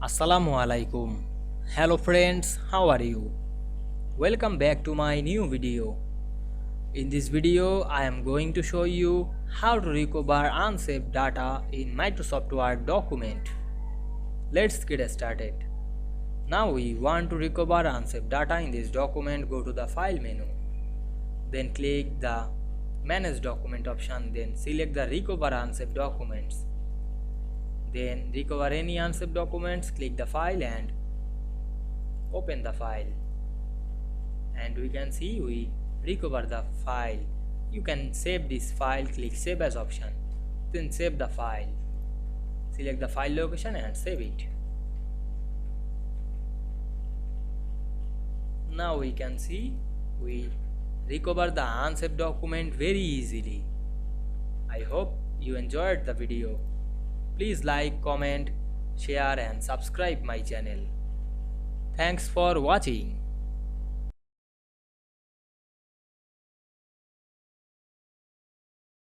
Assalamu Walaikum. Hello friends, how are you? Welcome back to my new video. In this video, I am going to show you how to recover unsaved data in Microsoft Word document. Let's get started. Now we want to recover unsaved data in this document. Go to the File menu. Then click the Manage Document option. Then select the Recover Unsaved Documents. Then recover any unsaved documents, click the file and open the file. And we can see we recover the file. You can save this file, click Save As option. Then save the file. Select the file location and save it. Now we can see we recover the unsaved document very easily. I hope you enjoyed the video. Please like, comment, share and subscribe my channel. Thanks for watching.